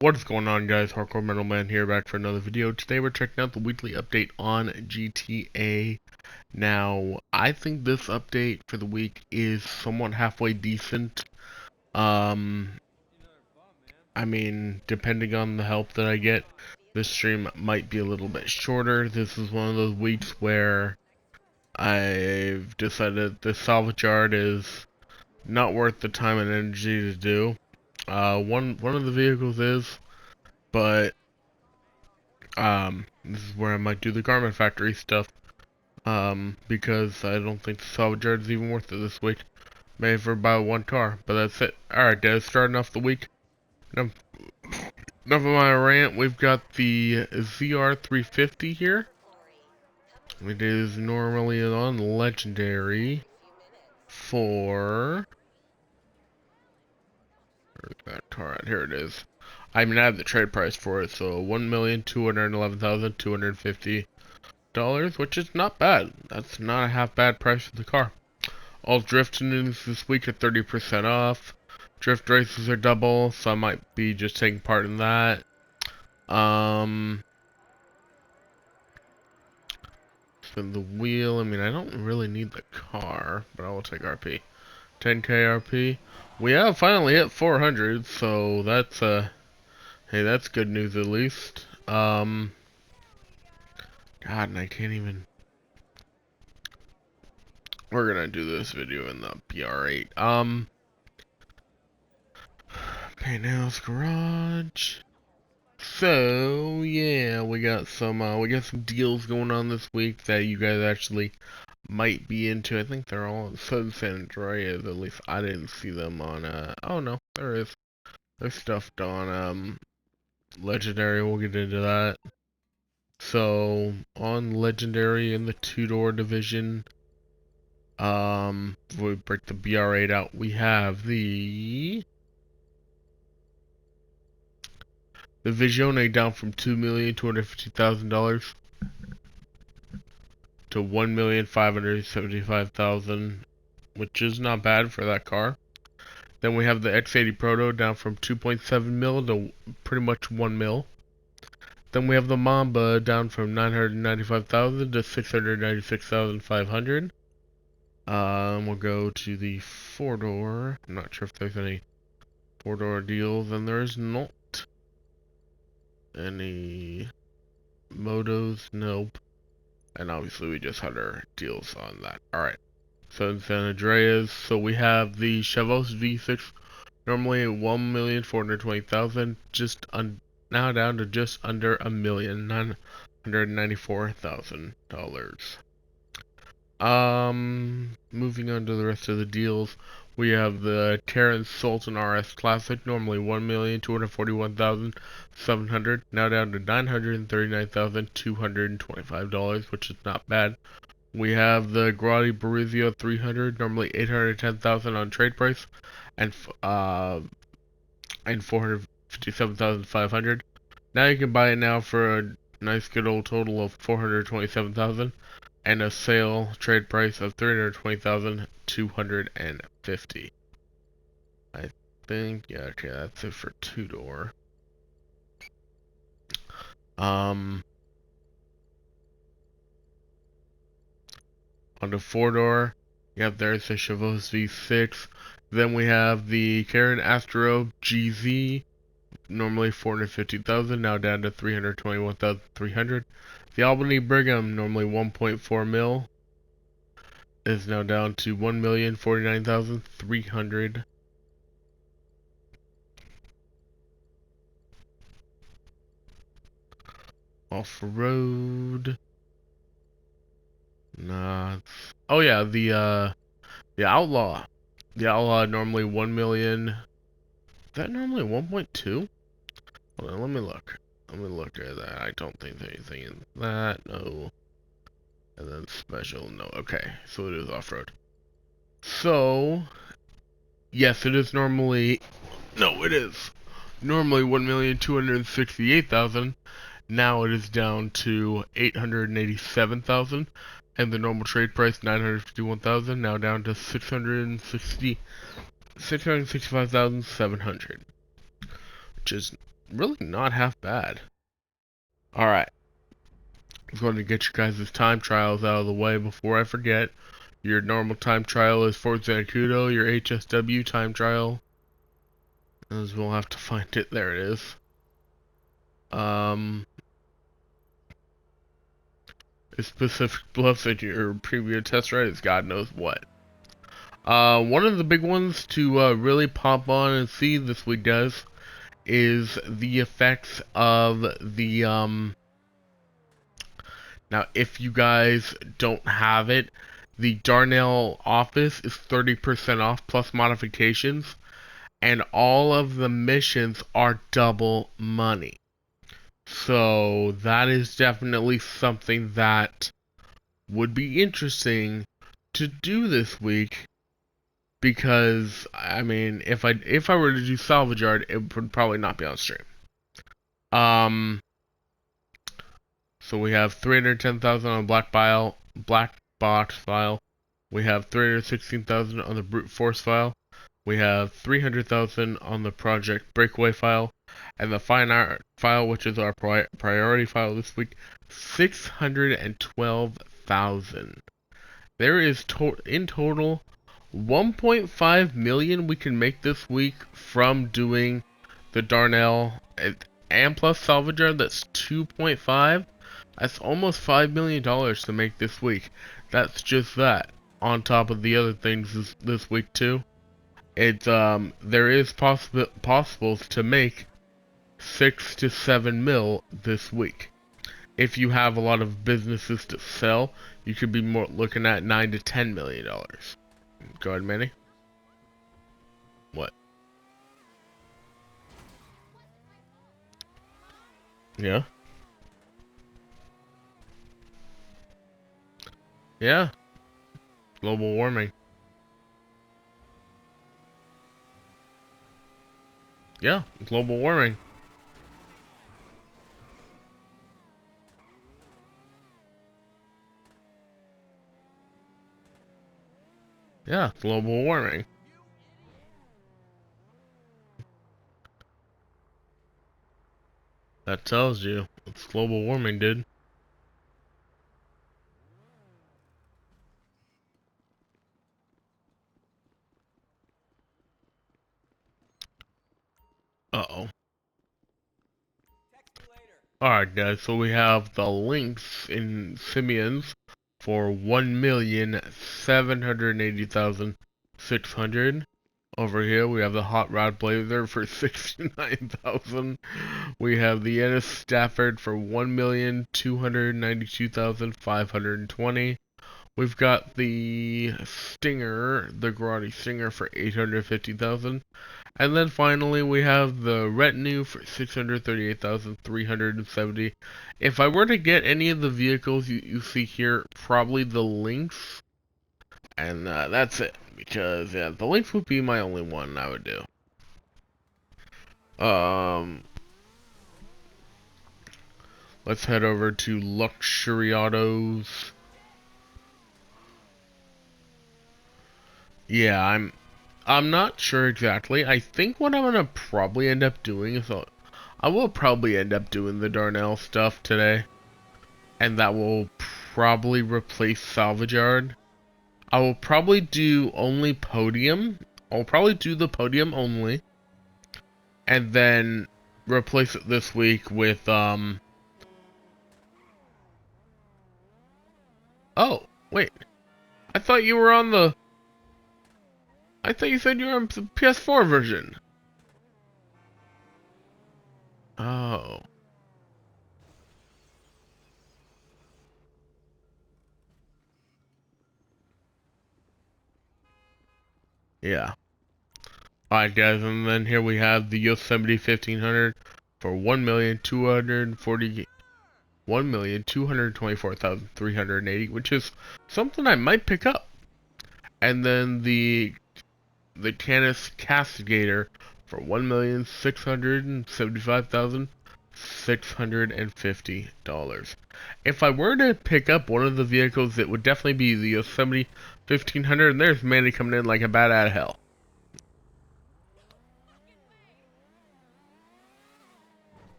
What is going on, guys? Hardcore Metal Man here, back for another video. Today we're checking out the weekly update on GTA. Now, I think this update for the week is somewhat halfway decent. Um, I mean, depending on the help that I get, this stream might be a little bit shorter. This is one of those weeks where I've decided the salvage yard is not worth the time and energy to do. One of the vehicles is, but this is where I might do the garment factory stuff. Because I don't think the salvage yard is even worth it this week. Maybe for buy one car, but that's it. Alright, guys, starting off the week. Enough of my rant. We've got the ZR350 here. It is normally on legendary for... Where's that car at? Here it is. I mean, I have the trade price for it, so $1,211,250, which is not bad. That's not a half bad price for the car. All drift news this week at 30% off. Drift races are double, so I might be just taking part in that. Spin the wheel. I mean, I don't really need the car, but I will take RP. 10k RP. We have finally hit 400, so that's hey, that's good news at least. God, and I can't even. We're gonna do this video in the BR8. Darnell's garage. So yeah, we got some deals going on this week that you guys actually might be into. I think they're all on San Andreas. At least I didn't see them on oh no, there is. There's stuff on Legendary. We'll get into that. So on Legendary in the two-door division, if we break the BR8 out, we have the Visione down from $2,250,000 to $1,575,000, which is not bad for that car. Then we have the X80 Proto down from 2.7 mil to pretty much 1 mil. Then we have the Mamba down from 995,000 to 696,500. We'll go to the four-door. I'm not sure if there's any four-door deals, and there's not any motos. Nope. And obviously we just had our deals on that. Alright. So in San Andreas, so we have the Chevos V6, normally 1,420,000, now down to just under $1,994,000. Moving on to the rest of the deals, we have the Terran Sultan RS Classic, normally 1,241,700, now down to $939,225, which is not bad. We have the Grotti Barizio 300, normally 810,000 on trade price, and 457,500. Now you can buy it now for a nice good old total of 427,000, and a sale trade price of 320,250. I think, yeah, okay, that's it for two-door. On the four-door, yep, there's the Chevos V6. Then we have the Karen Astro GZ, normally 450,000, now down to 321,300. The Albany Brigham, normally 1.4 mil, is now down to 1,049,300. Off-road. Nah. Oh yeah, the Outlaw. The Outlaw normally 1 million. Is that normally 1.2? Hold on, let me look. Let me look at that. I don't think there's anything in that. No. And then special. No. Okay. So it is off-road. So, yes, it is normally. No, it is normally 1,268,000. Now it is down to 887,000, and the normal trade price 951,000. Now down to 665,700, which is really not half bad. Alright, I'm going to get you guys' time trials out of the way before I forget. Your normal time trial is Fort Zancudo. Your HSW time trial, as we'll have to find it. There it is. It's Pacific Bluffs, and your preview test ride is God knows what. One of the big ones to really pop on and see this week, guys, is the effects of the now if you guys don't have it, the Darnell office is 30% off plus modifications, and all of the missions are double money. So that is definitely something that would be interesting to do this week, because I mean, if I were to do Salvage Yard, it would probably not be on stream. So we have 310,000 on Black Box file. We have 316,000 on the Brute Force file. We have 300,000 on the Project Breakaway file, and the Fine Art file, which is our priority file this week, 612,000. There is in total 1.5 million we can make this week from doing the Darnell and plus Salvager. That's 2.5. That's almost $5 million to make this week. That's just that. On top of the other things this week too. It's there is possibles to make 6 to 7 mil this week. If you have a lot of businesses to sell, you could be more looking at $9 to $10 million. Go ahead, Manny. What? Yeah. Yeah. Global warming. Yeah. Global warming. Yeah. Global warming. That tells you it's global warming, dude. Uh-oh. Alright, guys, so we have the links in Simians for 1,780,600. Over here, we have the Hot Rod Blazer for 69,000. We have the Ennis Stafford for 1,292,520. We've got the Stinger, the Grotti Stinger for 850,000. And then finally we have the Retinue for 638,370. If I were to get any of the vehicles you see here, probably the Lynx. And that's it. Because yeah, the Lynx would be my only one I would do. Let's head over to Luxury Autos. Yeah, I'm not sure exactly. I think what I'm gonna probably end up doing is I will probably end up doing the Darnell stuff today, and that will probably replace Salvage Yard. I will probably do only Podium. I'll probably do the Podium only, and then replace it this week with Oh, wait. I thought you were on the. I thought you said you were on the PS4 version. Oh. Yeah. Alright, guys, and then here we have the Yosemite 1500 for 1,224,380, which is something I might pick up. And then the Canis Castigator for $1,675,650. If I were to pick up one of the vehicles, it would definitely be the Yosemite 1500, and there's Manny coming in like a bat out of hell.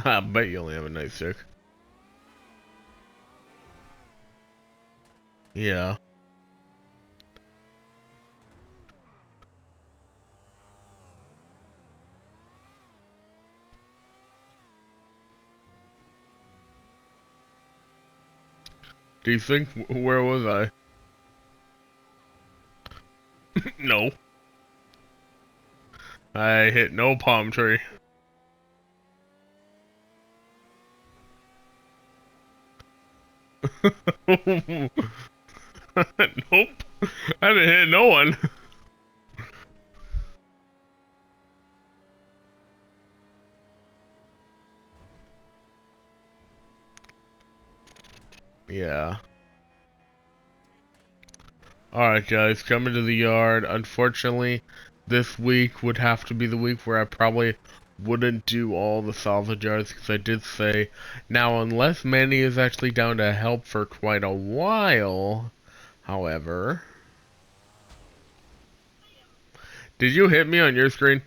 I bet you only have a nightstick. Yeah. Do you think, where was I? No. I hit no palm tree. Nope. I didn't hit no one. Yeah. Alright guys, coming to the yard. Unfortunately, this week would have to be the week where I probably wouldn't do all the salvage yards, because I did say, now unless Manny is actually down to help for quite a while, however... Did you hit me on your screen?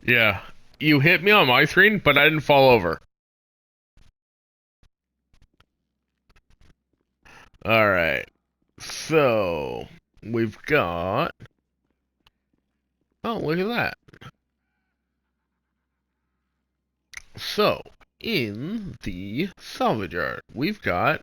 Yeah. You hit me on my screen, but I didn't fall over. Alright. So, we've got... Oh, look at that. So, in the salvage yard, we've got...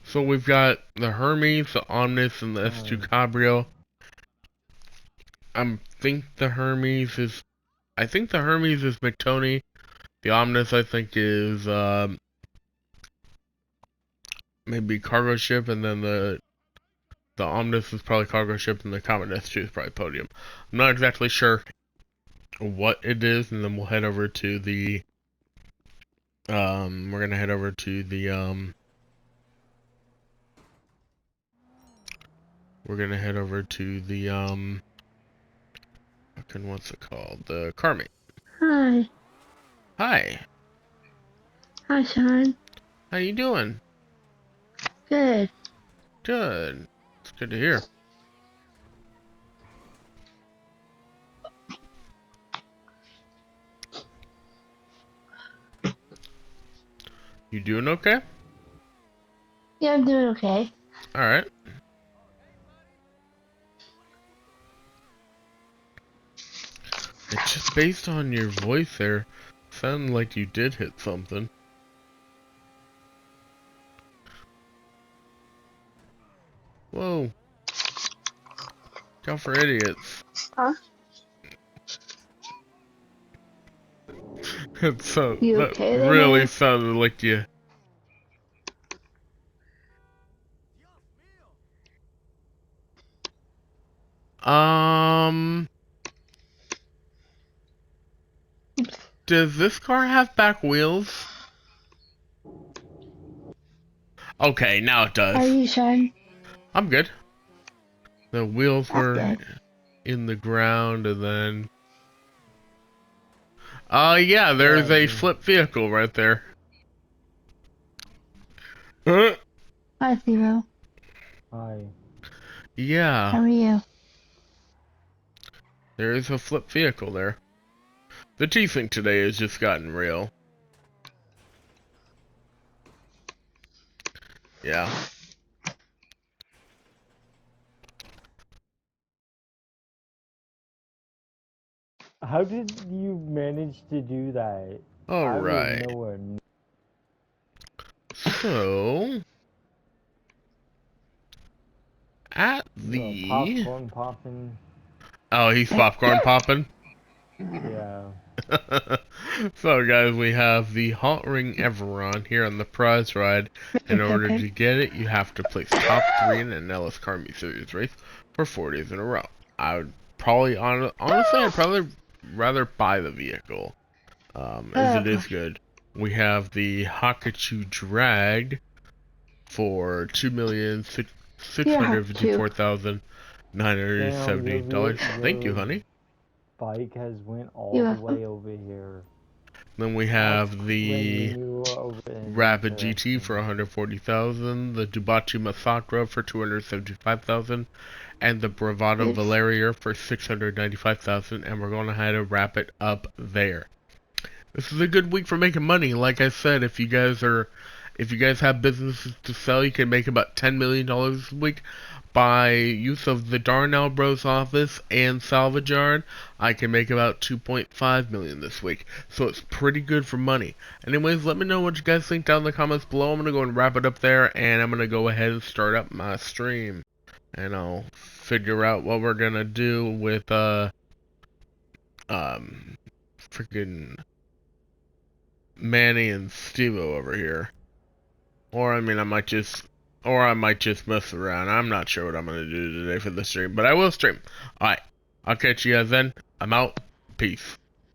So we've got the Hermes, the Omnis, and the S2 Cabrio. I think the Hermes is McTony. The Omnis, I think, is maybe cargo ship, and then the Omnis is probably cargo ship, and the Comet S2 is probably podium. I'm not exactly sure what it is, and then we'll head over to the we're gonna head over to the fucking what's it called? The car mate. Hi. Hi. Hi, Sean. How you doing? Good. Good. It's good to hear. You doing okay? Yeah, I'm doing okay. Alright. It's just based on your voice there, sounded like you did hit something. Whoa. Go for idiots. Huh? You That okay there, really man? sounded like you. Does this car have back wheels? Okay, now it does. How are you, Sean? I'm good. The wheels That's were good. in the ground, and then... yeah, there's a flip vehicle right there. Huh? Hi, Theo. Hi. Yeah, How are you? there is a flip vehicle there. The T-Sync today has just gotten real. Yeah. How did you manage to do that? I was Alright. nowhere near. So... At the... Popcorn popping. Oh, he's popcorn popping? Yeah. So guys, we have the Hot Ring Everon here on the prize ride. In order to get it, you have to place top 3 in an Ellis Car Meet Series race for 4 days in a row. I would probably, honestly, I'd probably rather buy the vehicle, as it is good. We have the Hakachu Drag for $2,654,978. Thank you, honey. Bike has went all the way over here. Then we That's have when the you opened Rapid the GT for thing. 140,000, the Dubachi Masakra for 275,000, and the Bravado Yes. Valeria for 695,000, and we're going to have to wrap it up there. This is a good week for making money. Like I said, if you guys have businesses to sell, you can make about $10 million this week. By use of the Darnell Bros office and Salvage Yard, I can make about 2.5 million this week. So it's pretty good for money. Anyways, let me know what you guys think down in the comments below. I'm gonna go and wrap it up there, and I'm gonna go ahead and start up my stream, and I'll figure out what we're gonna do with freaking Manny and Stevo over here. Or I mean, I might just mess around. I'm not sure what I'm gonna do today for the stream, but I will stream. Alright, I'll catch you guys then. I'm out. Peace.